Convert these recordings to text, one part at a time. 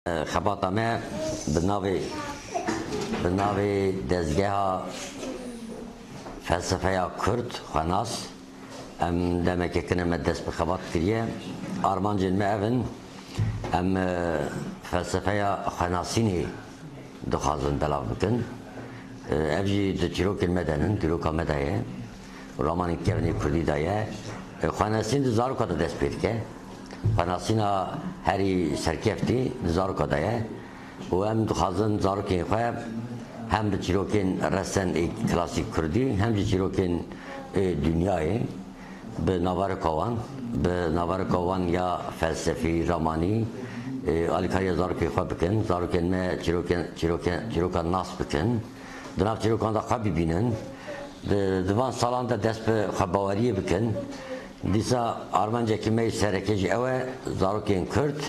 خباتا ما بناوی دزگاه فلسفه کرد خناس ام demek ki kınamet dest bir xabat kiriye armancın me evin em felsefeye xanasini dixazın belav bikin evji de çirokin medenin çiroka medaye romanın kevni kurdi daye xanasin de zaruka da dest birke xanasina heri serkefti zaruka daye و هم دخازن زاروکین خواه هم de çirokin resen klasik kurdi hem de çirokin dünyayı به نوار کوان یا فلسفی رمانی آلیکاری زاروکی خواه بکن زاروکین ما چیروکان ناس بکن دناف چیروکان دا خواه ببینن دوان سالان دا دست به خواه باوریه بکن دیسا آرمانجا کمی سرکجی اوه زاروکین کرد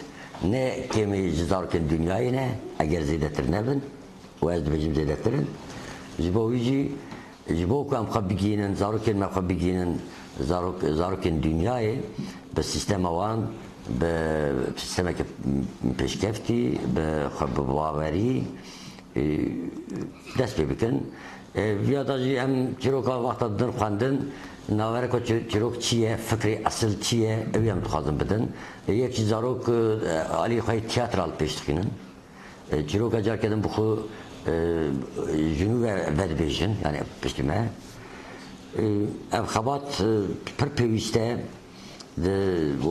نه کمی زاروکین dünyayı نه اگر زیدتر نبن و از بجیم زیدترن جبو کم خواه بگینن زاروکین ما خواه بگینن زاروکین dünyayı به سیستم وان به سیستم که پیشکفتی به باوری دست بکن ویاداجی هم چیروکا وقتا دن خواندن ناورکو چیروک چیه فکری اصل چیه اوی هم دخوازن بدن یکی زاروک علی خواهی تیاترال پیش دخینن چیروکا جار کدن بخو جنوب ود بیشن یعنی پشتیمه ev xabat pır peviste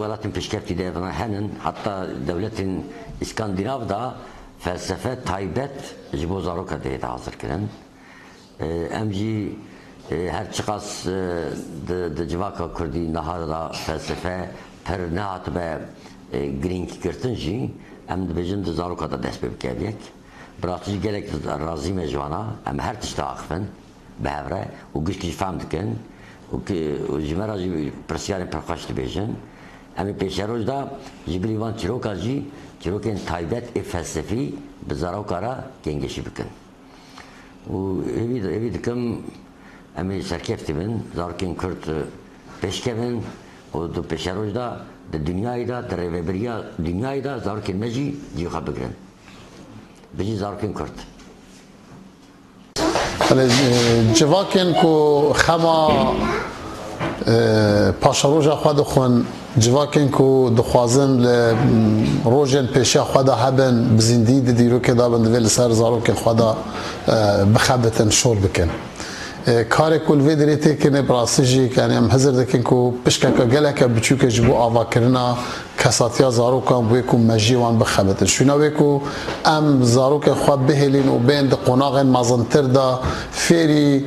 velatın peşkefti de henin hatta devletin İskandinav'da felsefe taybet jibo zaroka diye de hazır kiren emci her çıkas de civaka kurdi naharda felsefe per ne hatı be grink kirtinci em de bejin de zaroka da dest bebekeviyek bırakıcı gerek razı mecvana em her tişte akfen بهره و گوشتی فهم دکن و جمعه جی پرسیار پرخاشت بیشن امی پیش روز دا جبریوان چیروکا جی چیروکین تایبت فلسفی بزارو کارا گنگشی بکن و ایوی دکم امی سرکفتی بین زارکین کرد پیشکبین و دو پیش روز دا دنیای دا در ریبریا دنیای دا زارکین مجی جیوخا بگرن بجی زارکین کرد جواکن کو خما پاشروجا خود خون جواکن کو دخوازن ل روجن پیشا خدا هبن بزندی دیرو که دابن دویل سر زارو که خدا بخبتن شور بکن کار کل ویدریتی کنه براسیجی کنه هم حضر دکن کو پشکا گله که بچو که جبو آوا کرنا کساتیا زارو کام بوی کو مجیوان بخبتن شونا وی کو ام زارو که خواب بهلین و بین د قناغ مازنتر دا فیری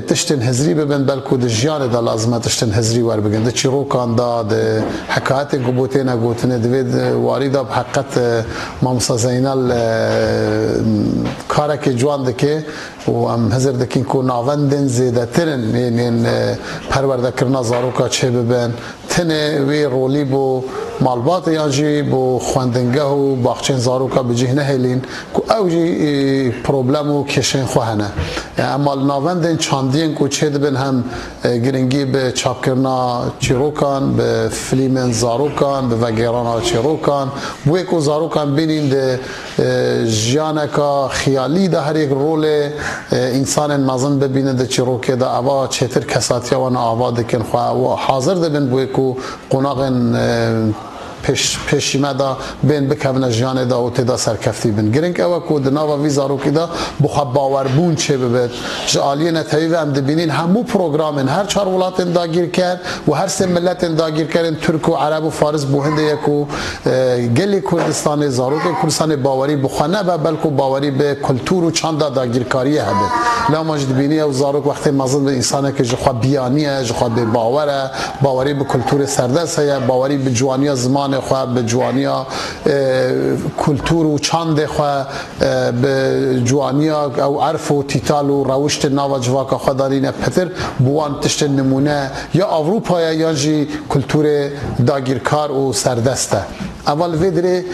تشتن هزری ببن بلکو د جیان دا لازمه تشتن هزری ور بگن د چیروکان دا د حکایت گوبوتینا گوتنه دوید واری دا بحقیقت مامسا زینال کارک جوان دکه و ام حضر دکین کو ناوندن زیده ترن یعنی پرورده کرنا زاروکا چه ببن تنه وی رولی بو مالبات یانجی بو خواندنگه و باخچین زاروکا بجه نهلین کو اوجی پروبلمو کشن خوهنه اما ناوندن چاندین کو چه دبن هم گرنگی به چاپ کرنا چیروکان به فیلمن زاروکان به وگرانا چیروکان بو کو زاروکان بینین ده جیانکا خیالی ده هر یک رول انسان مازن ببینه ده چیروکه ده اوا چتر کساتیا و آوا دکن خو و حاضر دبن بو کو قناغن پیشیمه دا بین بکوونه جیان دا و تدا سرکفتی بین گرنگ اوه که دناوا وی زاروکی دا بخواب باوربون چه ببید جعالیه نتایی و هم دبینین همو پروگرامین هر چهار ولاتین دا گیر کرد و هر سه ملتین دا گیر کردن ترک و عرب و فارس بوهنده یکو گلی کردستان زاروک کردستان باوری بخوانه با بلکو باوری به کلتور و چند دا گیرکاریه هده لما جد بینی او زاروک وقتی مازن به انسانه که جخواب بیانیه جخواب به باوره باوری به کلتور سردس هیا باوری به جوانی زمان خواه به جوانیا کلتور و چاند خواه به جوانیا او عرف و تیتال و روشت ناو جواکا خواه دارینه پتر بوان تشت نمونه یا اروپا یا جی کلتور داگیرکار و سردسته اول ویدره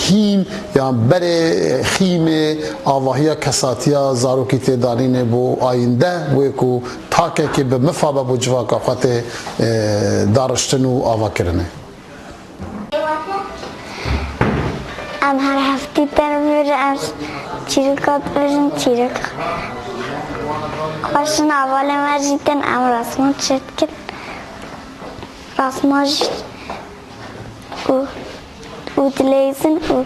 هیم یا بره خیم آواهی کساتیا زاروکی تدارینه بو آینده بو یکو تاکه که به مفابه بو جواکا خواه دارشتن و آوا کرنه ام هر هفته برم چیرکات بشن چیرک خوشن اول مجیدن ام رسمان چتکن رسماش او دلیزن او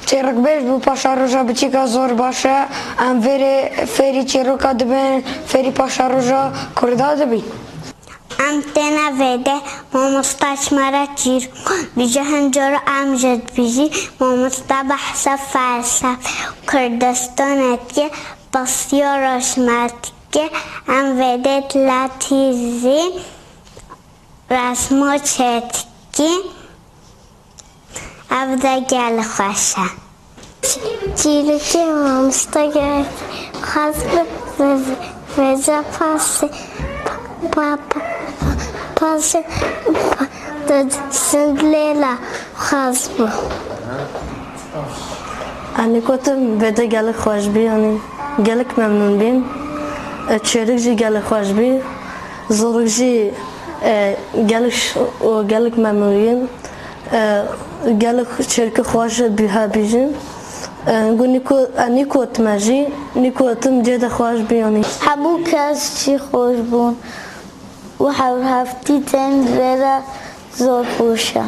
چیرک بیش بو پاشا روژا بچی که زور باشه ام فری چیرکا دبن فری پاشا روژا کرده دبی ام تنا وده مامستاش مرا چیر بیجه هنجارو امجد بیجی مامستا بحثا فلسف کردستانت که بسیارش مرد ام وده لاتیزی رسمو چتکی ابدا گل خوشه چیرکی مامستا گرد خواست وزا پاس سندلیلا خواست با انی کتم وده گل خوش بی انی گلک ممنون بیم چیرک جی گل خوش بی زورک جی گلک ممنونیم گلک چیرک خوش بی ها بیجیم انی کتم جی نیکوتم جد خوش بی انی همو کس چی خوش بون و هفتی تن زیر زور بوشه